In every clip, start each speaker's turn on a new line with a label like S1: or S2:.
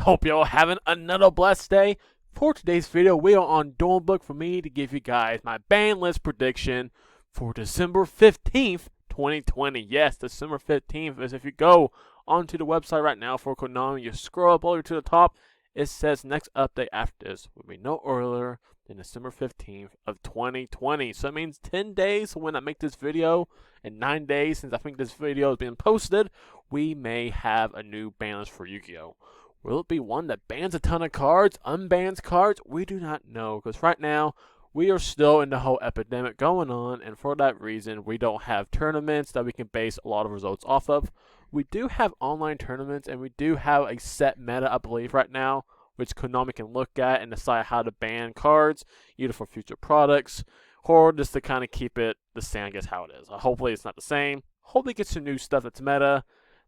S1: Hope y'all having another blessed day. For today's video, we are on Duel Book for me to give you guys my ban list prediction for December 15th, 2020. Yes, December 15th is if you go onto the website right now for Konami, you scroll up all the way to the top, it says next update after this will be no earlier than December 15th of 2020. So it means 10 days when I make this video and 9 days since I think this video is being posted, we may have a new ban list for Yu-Gi-Oh! Will it be one that bans a ton of cards, unbans cards? We do not know, because right now, we are still in the whole epidemic going on, and for that reason, we don't have tournaments that we can base a lot of results off of. We do have online tournaments, and we do have a set meta, I believe, right now, which Konami can look at and decide how to ban cards, either for future products, or just to kind of keep it the same, I guess, how it is. Hopefully, it's not the same. Hopefully, it gets some new stuff that's meta,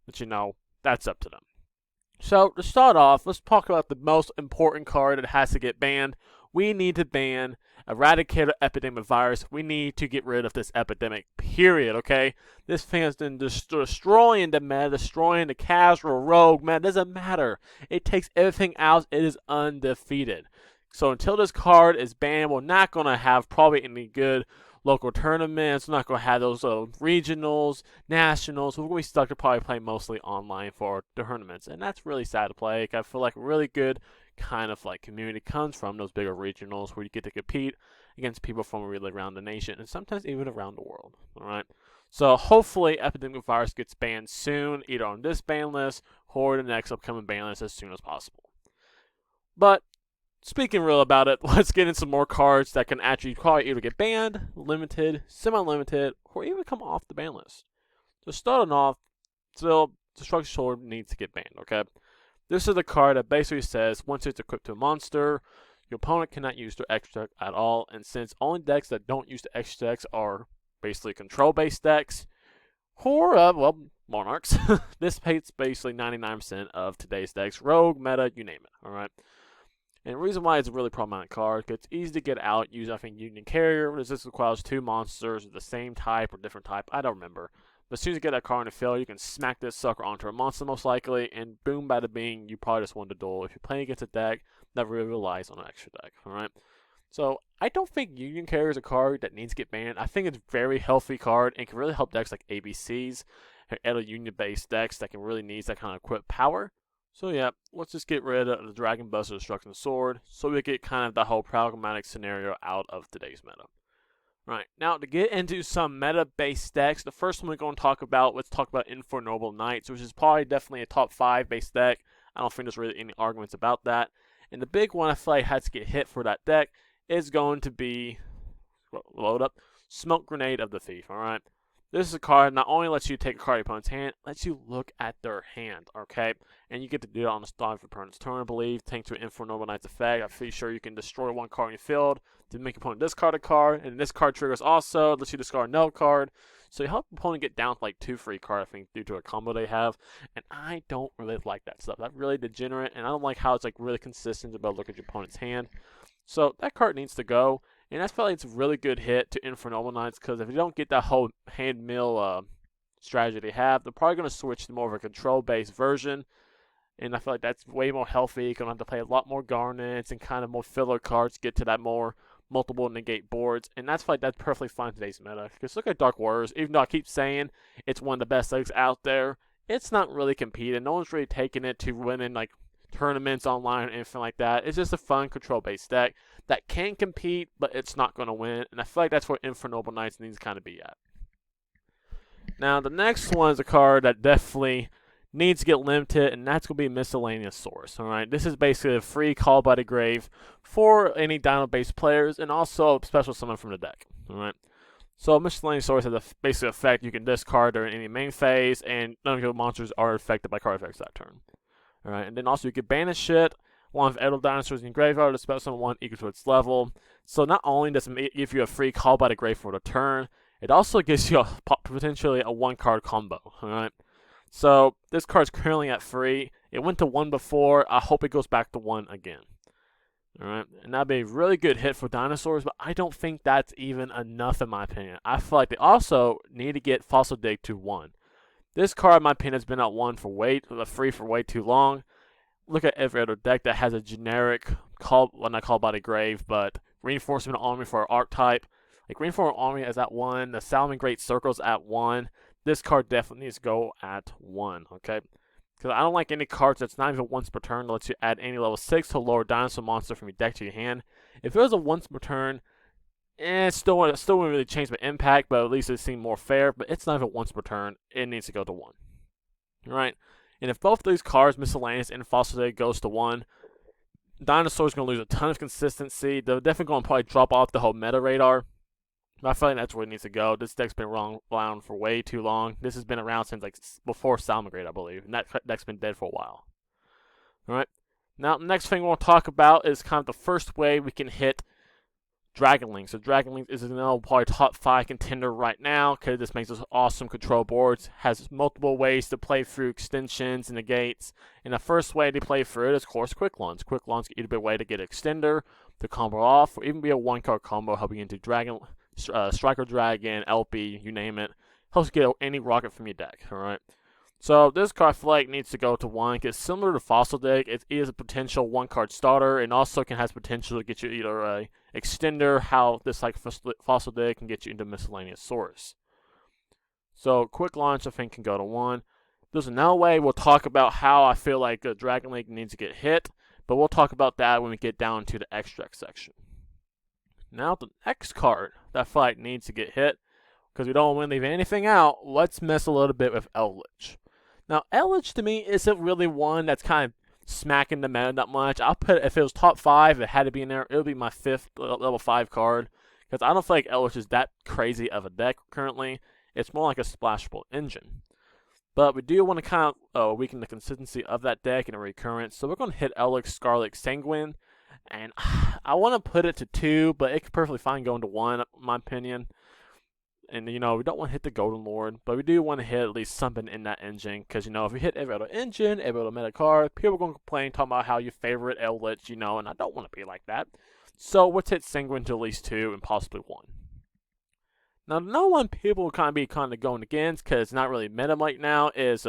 S1: but, that's up to them. So, to start off, let's talk about the most important card that has to get banned. We need to ban Eradicator Epidemic Virus. We need to get rid of this epidemic, period, okay? This thing has been destroying the meta, destroying the casual rogue meta. It doesn't matter. It takes everything out. It is undefeated. So, until this card is banned, we're not going to have probably any good local tournaments. We're not going to have those regionals, nationals. We're going to be stuck to probably play mostly online for tournaments. And that's really sad to play. Like, I feel like a really good kind of like community comes from those bigger regionals where you get to compete against people from really around the nation and sometimes even around the world. Alright? So hopefully Epidemic Virus gets banned soon, either on this ban list or the next upcoming ban list as soon as possible. But speaking real about it, let's get in some more cards that can actually probably either get banned, limited, semi-limited, or even come off the ban list. So starting off, still, Destruction Sword needs to get banned, okay? This is a card that basically says, once it's equipped to a monster, your opponent cannot use their extra deck at all, and since only decks that don't use the extra decks are basically control-based decks, or, Monarchs, this hits basically 99% of today's decks, rogue, meta, you name it, alright? And the reason why it's a really problematic card, because it's easy to get out using, I think, Union Carrier. This requires two monsters of the same type or different type. I don't remember. But as soon as you get that card in the field, you can smack this sucker onto a monster most likely, and boom, bada bing, you probably just won the duel if you're playing against a deck that really relies on an extra deck, alright? So, I don't think Union Carrier is a card that needs to get banned. I think it's a very healthy card, and can really help decks like ABCs, and other Union-based decks that can really need that kind of equipped power. So yeah, let's just get rid of the Dragon Buster Destruction Sword so we get kind of the whole pragmatic scenario out of today's meta. Right, now to get into some meta-based decks, the first one we're going to talk about, let's talk about Infernal Knights, which is probably definitely a top 5 base deck. I don't think there's really any arguments about that. And the big one I feel like has to get hit for that deck is going to be, load up, Smoke Grenade of the Thief, alright? This is a card not only lets you take a card in your opponent's hand, lets you look at their hand, okay? And you get to do it on the start of your opponent's turn, I believe, thanks to an Infernal Knight's effect. I'm pretty sure you can destroy one card in your field to make your opponent discard a card, and this card triggers also, lets you discard no card. So you help your opponent get down to like 2 free cards, I think, due to a combo they have. And I don't really like that stuff. That's really degenerate, and I don't like how it's like really consistent about look at your opponent's hand. So that card needs to go. And that's probably it's a really good hit to Infernal Knights, because if you don't get that whole hand mill strategy they have, they're probably going to switch to more of a control-based version. And I feel like that's way more healthy. You're going to have to play a lot more garnets and kind of more filler cards to get to that more multiple negate boards. And that's like that's perfectly fine in today's meta. Because look at Dark Warriors. Even though I keep saying it's one of the best decks out there, it's not really competing. No one's really taking it to winning like tournaments online or anything like that. It's just a fun control-based deck that can compete, but it's not going to win. And I feel like that's where Infernal Knights needs to kind of be at. Now, the next one is a card that definitely needs to get limited, and that's going to be Miscellaneous Source. Alright, this is basically a free call by the grave for any Dino-based players, and also a special summon from the deck. Alright, so Miscellaneous Source has a basic effect you can discard during any main phase, and none of your monsters are affected by card effects that turn. Alright, and then also you can banish it. One of Idle Dinosaurs in your graveyard, a special summon one equal to its level. So not only does it give you a free call by the grave for the turn, it also gives you potentially a 1-card combo. Alright, so this card's currently at free. It went to 1 before. I hope it goes back to 1 again. Alright, and that'd be a really good hit for dinosaurs, but I don't think that's even enough in my opinion. I feel like they also need to get Fossil Dig to 1. This card, in my opinion, has been at 1 for free for way too long. look at every other deck that has a generic call, well, not call body grave, but reinforcement army for our archetype. Like reinforcement army is at 1, the Salmon Great Circle's at 1. This card definitely needs to go at 1, okay? Because I don't like any cards that's not even once per turn that lets you add any level 6 to lower dinosaur monster from your deck to your hand. If it was a once per turn, it still wouldn't really change the impact, but at least it seemed more fair. But it's not even once per turn. It needs to go to 1. Alright? And if both of these cards, Miscellaneous and Fossil Day, goes to 1, Dinosaur's going to lose a ton of consistency. They're definitely going to probably drop off the whole meta radar. But I feel like that's where it needs to go. This deck's been around for way too long. This has been around since like before Salmongrade, I believe. And that deck's been dead for a while. Alright? Now, the next thing we'll talk about is kind of the first way we can hit Dragon Link. So Dragon Link is now probably top 5 contender right now because this makes us awesome control boards. Has multiple ways to play through extensions and negates. And the first way to play through it is, of course, Quick Launch. Quick Launch can either be a way to get Extender, to combo off, or even be a 1-card combo helping you into Dragon, Striker Dragon, LP, you name it. Helps you get any rocket from your deck, alright? So this card, I feel like, needs to go to 1 because similar to Fossil Deck, it is a potential 1-card starter and also has potential to get you either a extender, how this like Fossil Deck can get you into Miscellaneous Source. So Quick Launch, I think, can go to 1. There's another way we'll talk about how I feel like Dragon Link needs to get hit, but we'll talk about that when we get down to the extract section. Now the next card that I feel like needs to get hit, because we don't want to leave anything out, let's mess a little bit with Eldritch. Now, Eldritch to me isn't really one that's kind of smacking the meta that much. I'll put, if it was top 5, it had to be in there, it would be my 5th level 5 card. Because I don't feel like Eldritch is that crazy of a deck currently. It's more like a splashable engine. But we do want to kind of weaken the consistency of that deck and a recurrence. So we're going to hit Eldritch Scarlet Sanguine. And I want to put it to 2, but it could perfectly fine going to 1, in my opinion. And, you know, we don't want to hit the Golden Lord, but we do want to hit at least something in that engine. Because, you know, if we hit every other engine, every other meta card, people are going to complain, talking about how your favorite Eldritch, you know, and I don't want to be like that. So let's hit Sanguine to at least 2 and possibly 1. Now, no one people will kind of going against, because it's not really meta right now, is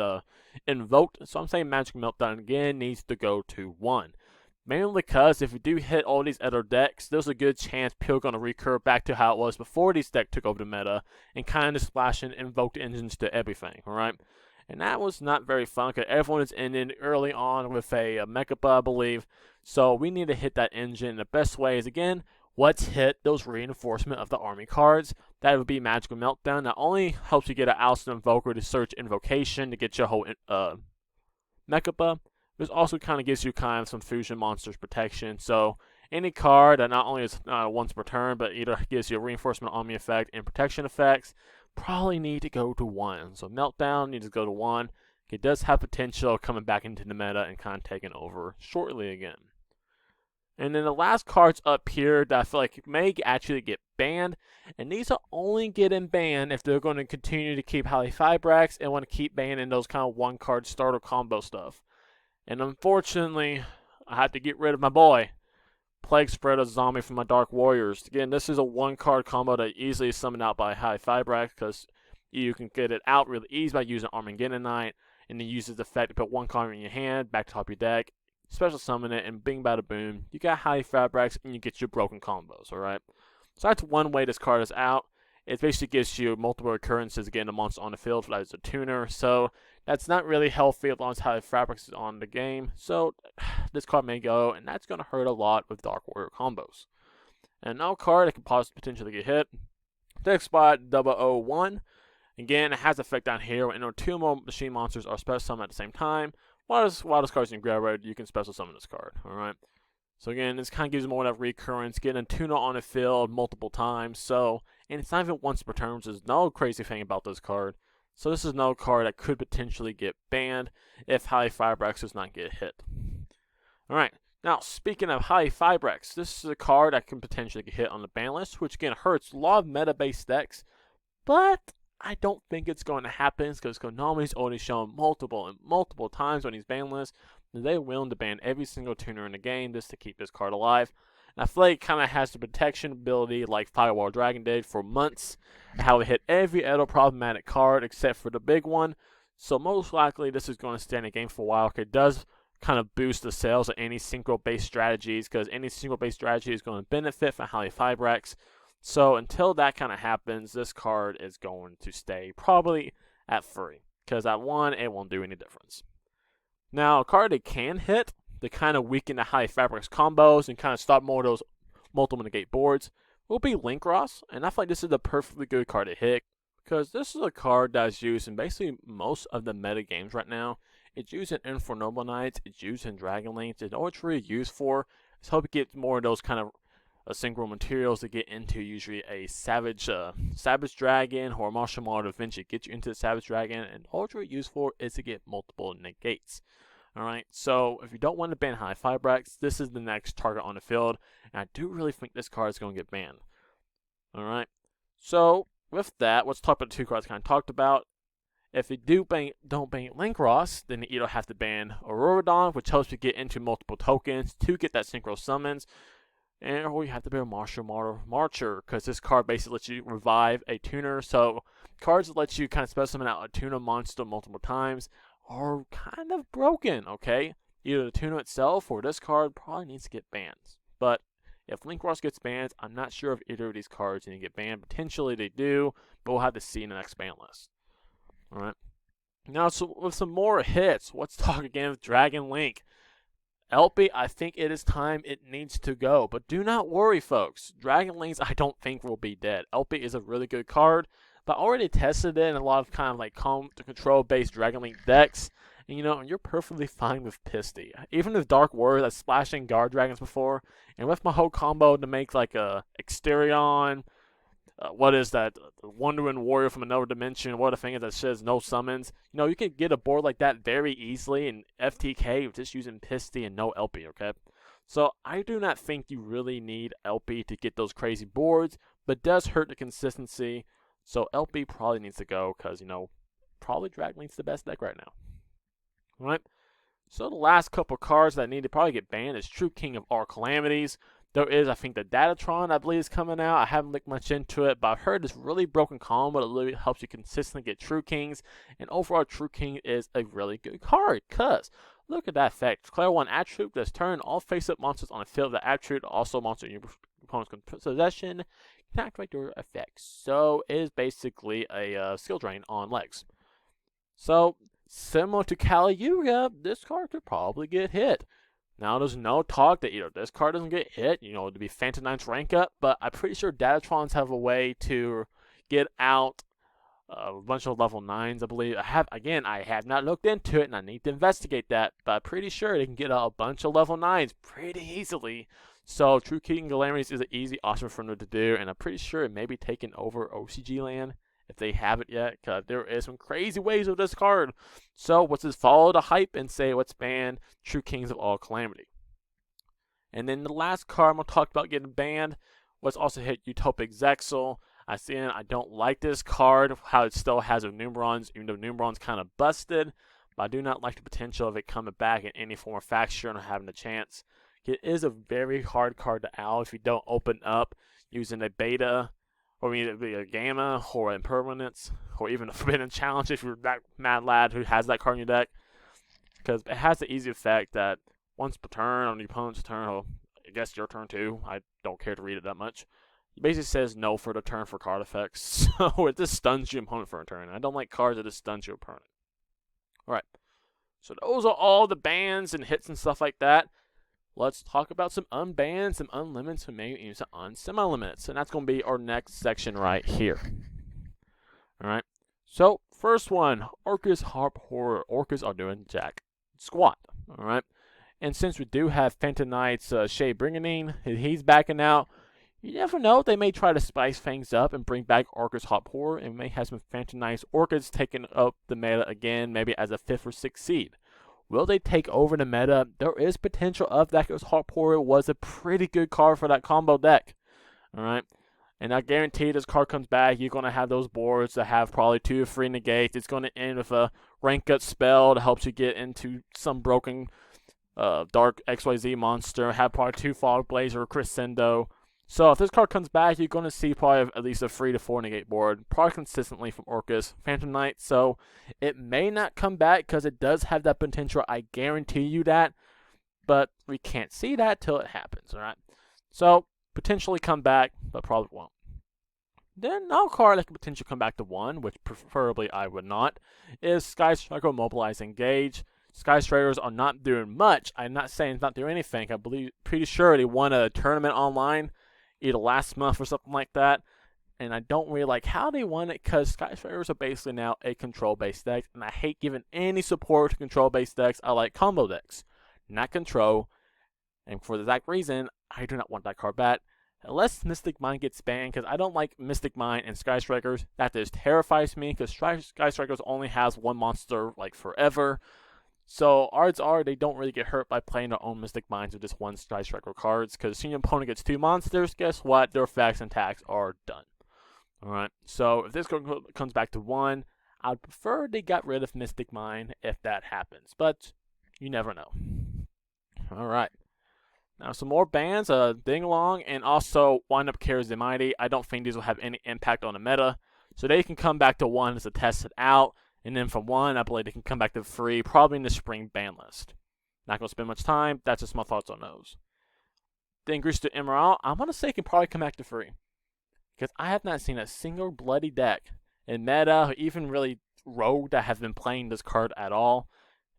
S1: Invoked. So I'm saying Magic Meltdown again needs to go to 1. Mainly because if we do hit all these other decks, there's a good chance people are going to recur back to how it was before these decks took over the meta and kind of splashing invoked engines to everything, alright? And that was not very fun because everyone is ending early on with a Mechapa, I believe. So we need to hit that engine. The best way is, again, let's hit those reinforcement of the army cards. That would be Magical Meltdown. Not only helps you get an Ousted Invoker to search Invocation to get your whole Mechapa, this also kind of gives you kind of some fusion monsters protection. So any card that not only is once per turn, but either gives you a reinforcement army effect and protection effects, probably need to go to 1. So Meltdown needs to go to 1. It does have potential coming back into the meta and kind of taking over shortly again. And then the last cards up here that I feel like may actually get banned, and these are only getting banned if they're going to continue to keep Highly Fibrax and want to keep banning those kind of 1-card starter combo stuff. And unfortunately, I had to get rid of my boy, Plague Spreader Zombie from my Dark Warriors. Again, this is a 1-card combo that easily is summoned out by High Fibrax because you can get it out really easy by using Armageddonite, and then uses the effect to put 1 card in your hand, back to top of your deck, special summon it, and bing bada boom, you got High Fibrax and you get your broken combos, alright? So that's one way this card is out. It basically gives you multiple occurrences again, the monster on the field as a tuner, so that's not really healthy as long as High Fibrax is on the game. So this card may go, and that's going to hurt a lot with Dark Warrior combos. And another card that could potentially get hit, Deck Spot 001. Again, it has effect down here when 2 more machine monsters are special summoned at the same time. While this card's in graveyard, you can special summon this card, alright? So again, this kind of gives you more of that recurrence, getting a tuner on the field multiple times. So, and it's not even once per turn, which is no crazy thing about this card. So this is no card that could potentially get banned if High Fibrax does not get hit. Alright, now speaking of High Fibrax, this is a card that can potentially get hit on the ban list, which again hurts a lot of meta-based decks, but I don't think it's going to happen because Konami's already shown multiple times on these ban lists that they're willing to ban every single tuner in the game just to keep this card alive. And I feel like it kind of has the protection ability like Firewall Dragon did for months, how it hit every other problematic card except for the big one. So most likely this is going to stay in the game for a while. It does kind of boost the sales of any synchro-based strategies, because any synchro-based strategy is going to benefit from Highly Fibrex. So until that kind of happens, this card is going to stay probably at free, because at 1, it won't do any difference. Now, a card that can hit to kind of weaken the Highly Fibrex combos and kind of stop more of those multiple negate boards will be Linkross, and I feel like this is a perfectly good card to hit, because this is a card that's used in basically most of the meta games right now. It's used in Infernoble Knights, it's used in Dragon Links, and all it's really used for is help you get more of those kind of synchro materials to get into, usually a Savage Dragon or Martial Model to eventually get you into the Savage Dragon, and all it's really used for is to get multiple negates. Alright, so if you don't want to ban High Fibrex, this is the next target on the field, and I do really think this card is going to get banned. Alright, so with that, let's talk about the 2 cards I kind of talked about. If you don't ban Linkross, then you either have to ban Auroradon, which helps you get into multiple tokens to get that synchro summons, or you have to ban Martial Model Marcher, because this card basically lets you revive a tuner. So cards that let you kind of specimen out a tuner monster multiple times are kind of broken, okay? Either the tuner itself or this card probably needs to get banned. But if Linkross gets banned, I'm not sure if either of these cards need to get banned. Potentially they do, but we'll have to see in the next ban list. Alright. Now, so with some more hits, let's talk again with Dragon Link. LP, I think it is time it needs to go. But do not worry, folks. Dragon Links, I don't think will be dead. LP is a really good card, but I already tested it in a lot of kind of like control-based Dragon Link decks. And you're perfectly fine with Pisty. Even with Dark Warrior that's splashing Guard Dragons before, and with my whole combo to make like a Exterion, what is that? The Wandering Warrior from another dimension. What a thing is that says no summons. You can get a board like that very easily in FTK with just using Pisty and no LP, okay? So I do not think you really need LP to get those crazy boards, but it does hurt the consistency. So LP probably needs to go because, probably Dragon Link's the best deck right now. Alright? So the last couple cards that need to probably get banned is True King of All Calamities. There is, I think, the Datatron, I believe, is coming out. I haven't looked much into it, but I've heard this really broken combo that really helps you consistently get True Kings. And overall, True King is a really good card, because look at that effect. Declare 1 attribute. This turn, all face-up monsters on the field of the attribute, also monster in your opponent's possession, can activate your effects. So it is basically a skill drain on legs. So, similar to Yugioh, this card could probably get hit. Now, there's no talk that either this card doesn't get hit, to be Phantom Knight's rank up, but I'm pretty sure Datatrons have a way to get out a bunch of level 9s, I believe. I have not looked into it, and I need to investigate that, but I'm pretty sure they can get out a bunch of level 9s pretty easily. So, True King Calamities is an easy option for them to do, and I'm pretty sure it may be taking over OCG land, if they haven't yet, because there is some crazy ways with this card. So let's just follow the hype and say let's ban True Kings of All Calamity. And then the last card I'm going to talk about getting banned was also hit Utopic Zexal. I don't like this card, how it still has a Numerons, even though Numeron's kind of busted. But I do not like the potential of it coming back in any form or faction or having a chance. It is a very hard card to out if you don't open up using a beta, or maybe a Gamma, or Impermanence, or even a Forbidden Challenge if you're that mad lad who has that card in your deck. Because it has the easy effect that once per turn, on your opponent's turn, or I guess your turn too, I don't care to read it that much, it basically says no for the turn for card effects. So it just stuns your opponent for a turn. I don't like cards that just stuns your opponent. Alright, so those are all the bans and hits and stuff like that. Let's talk about some unbans, some unlimits, and maybe even some unsemi-limits. And that's going to be our next section right here. Alright. So, first one, Orcus Harp Horror. Orcus are doing jack squat. Alright. And since we do have Phantom Knight's Shea Bringadine, he's backing out. You never know, they may try to spice things up and bring back Orcus Harp Horror, and may have some Phantom Knight's Orcus taking up the meta again, maybe as a 5th or 6th seed. Will they take over the meta? There is potential of that, because Harp Horror was a pretty good card for that combo deck. Alright? And I guarantee this card comes back, you're going to have those boards that have probably 2 or 3 negates. It's going to end with a rank up spell that helps you get into some broken Dark XYZ monster. Have probably 2 Fog Blazer or Crescendo. So if this card comes back, you're going to see probably at least a 3 to 4 negate board, probably consistently from Orcus, Phantom Knight. So it may not come back because it does have that potential. I guarantee you that, but we can't see that till it happens. All right. So potentially come back, but probably won't. Then another card that could potentially come back to 1, which preferably I would not, is Sky Striker Mobilize Engage. Sky Strikers are not doing much. I'm not saying it's not doing anything. I believe, pretty sure they won a tournament online, either last month or something like that. And I don't really like how they won it because Sky Strikers are basically now a control-based deck, and I hate giving any support to control-based decks. I like combo decks, not control. And for the exact reason, I do not want that card back. Unless Mystic Mine gets banned, because I don't like Mystic Mine and Sky Strikers. That just terrifies me, because Sky Strikers only has one monster, like, forever. So, odds are they don't really get hurt by playing their own Mystic Mines with just one Sky Striker cards, because as soon as your opponent gets 2 monsters, guess what? Their effects and attacks are done. Alright, so if this card comes back to 1, I'd prefer they got rid of Mystic Mine if that happens, but you never know. Alright. Now, some more bans, Ding Along and also Wind Up Carries the Mighty. I don't think these will have any impact on the meta. So they can come back to 1 as to test it out. And then from 1, I believe they can come back to 3, probably in the spring ban list. Not going to spend much time. That's just my thoughts on those. Then Grease to Emerald, I'm going to say it can probably come back to 3. Because I have not seen a single bloody deck in meta, or even really rogue, that have been playing this card at all.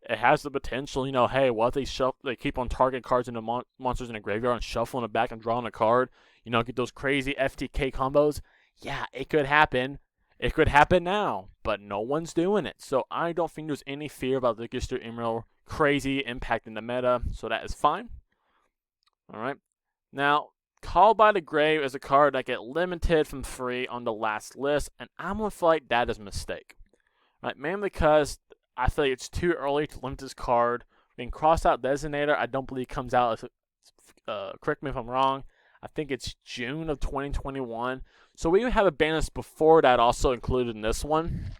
S1: It has the potential, you know, hey, what if they keep on target cards in the monsters in the graveyard and shuffling it back and drawing a card, you know, get those crazy FTK combos. Yeah, it could happen. It could happen now, but no one's doing it. So I don't think there's any fear about the Gister Emerald crazy impacting the meta, so that is fine. Alright. Now, Called by the Grave is a card that get limited from 3 on the last list, and I'm going to feel like that is a mistake. Right, mainly because I feel like it's too early to limit this card. In Crossout Designator, I don't believe comes out, correct me if I'm wrong, I think it's June of 2021. So we even have a ban list before that also included in this one.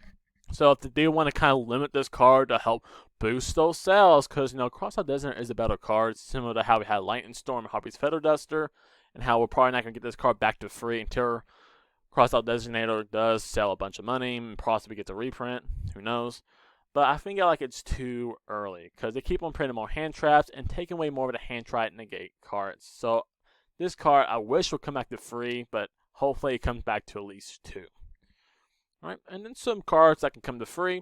S1: So if they do want to kind of limit this card to help boost those sales, because, you know, Crossout Designator is a better card, similar to how we had Lightning Storm and Harpy's Feather Duster, and how we're probably not going to get this card back to 3 until Crossout Designator does sell a bunch of money and possibly gets a reprint. Who knows? But I think like it's too early because they keep on printing more hand traps and taking away more of the hand trap negate cards. So this card I wish would come back to 3, but hopefully it comes back to at least 2. Alright, and then some cards that can come to 3.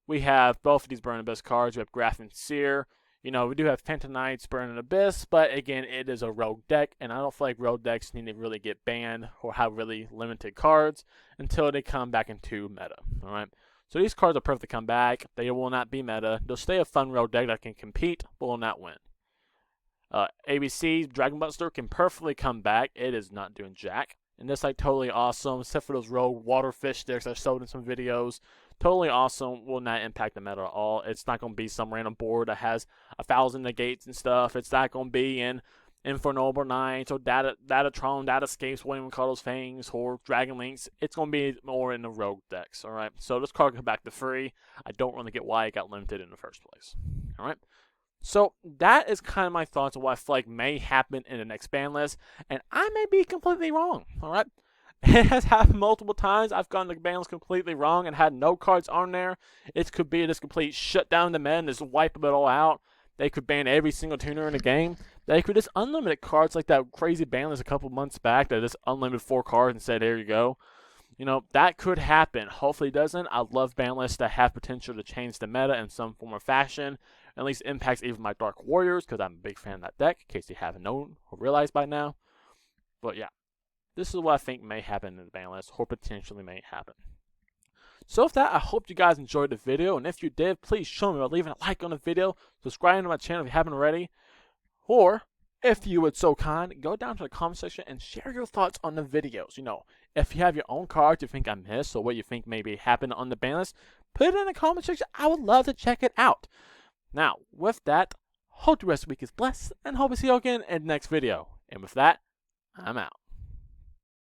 S1: We have both of these Burning Abyss cards. We have Graph and Seer. You know, we do have Phantom Knights, Burning Abyss, but again, it is a rogue deck, and I don't feel like rogue decks need to really get banned or have really limited cards until they come back into meta. Alright. So these cards are perfect to come back. They will not be meta. They'll stay a fun rogue deck that can compete, but will not win. ABC Dragon Buster can perfectly come back. It is not doing jack. And this like totally awesome, except for those rogue water fish decks I showed in some videos. Totally awesome. Will not impact the meta at all. It's not going to be some random board that has 1,000 negates and stuff. It's not going to be in Infernoble Knights or Datatron, Datascapes, whatever you call those things, or Dragon Links. It's going to be more in the rogue decks, alright? So this card can come back to 3. I don't really get why it got limited in the first place, alright? So that is kind of my thoughts on what I feel like may happen in the next ban list, and I may be completely wrong, alright? It has happened multiple times. I've gotten the ban list completely wrong and had no cards on there. It could be this complete shutdown the men, just wipe it all out. They could ban every single tuner in the game. They could just unlimited cards like that crazy ban list a couple months back that just unlimited 4 cards and said, here you go. You know, that could happen. Hopefully it doesn't. I love ban lists that have potential to change the meta in some form or fashion. At least impacts even my Dark Warriors, because I'm a big fan of that deck, in case you haven't known or realized by now. But yeah, this is what I think may happen in the ban list, or potentially may happen. So with that, I hope you guys enjoyed the video, and if you did, please show me by leaving a like on the video, subscribing to my channel if you haven't already, or if you would so kind, go down to the comment section and share your thoughts on the videos. You know, if you have your own cards you think I missed, or what you think maybe happened on the ban list, put it in the comment section. I would love to check it out. Now, with that, hope the rest of the week is blessed, and hope to see you again in the next video. And with that, I'm out.